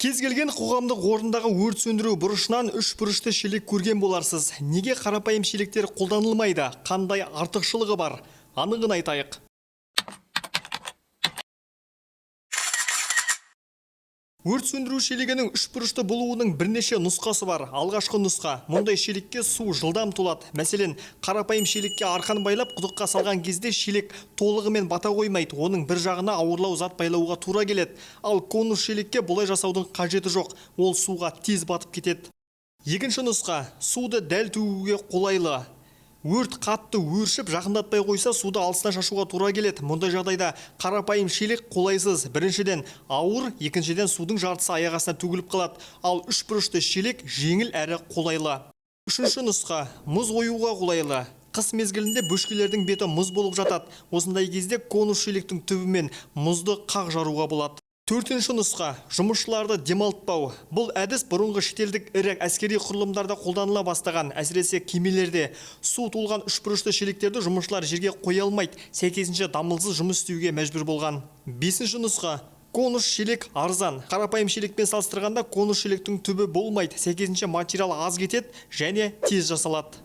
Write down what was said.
Кез келген қоғамдық орындағы өрт сөндіру бұрышынан үш бұрышты шелек көрген боларсыз. Неге қарапайым шелектер қолданылмайды? Қандай артықшылығы бар? Анығын айтайық. Өрт сөндіру шелегінің үш бұрышты болуының бірнеше нұсқасы бар. Алғашқы нұсқа: мұндай шелекке су жылдам толады. Мәселен, қарапайым шелекке арқан байлап құдыққа салған кезде шелек толығымен бата қоймайды. Оның бір жағына ауырлау зат байлауға тура келеді. Ал конус шелекке бұлай жасаудың қажеті жоқ. Ол суға тез батып кетеді. Екінші нұсқа: суды дәл төгуге қолайлы. Өрт қатты өршіп, жақындатпай қойса, суды алыстан шашуға тура келеді. Мұндай жағдайда қарапайым шелек қолайсыз. Біріншіден ауыр, екіншіден судың жартысы аяқ астына төгіліп қалады. Ал үш бұрышты шелек жеңіл әрі қолайлы. Үшінші нұсқа: мұз қоюға қолайлы. Қыс мезгілінде бөшкелердің беті мұз болып жатады. Осындай кезде конус шелектің түбімен мұзды қақ жаруға болады. Төртінші нұсқа: жұмысшыларды демалтпау. Бұл әдіс бұрынғы шетелдік ірі әскери құрылымдарда қолданыла бастаған. Әсіресе кемелерде су толған үш бұрышты шелектерді жұмысшылар жерге қоя алмайды. Сәйкесінше дамылсыз жұмыс істеуге мәжбүр болған. Бесінші нұсқа: конус шелек арзан. Қарапайым шелекпен салыстырғанда конус шелектің түбі болмайды. Сәйкесінше материал аз кетеді және тез жасалады.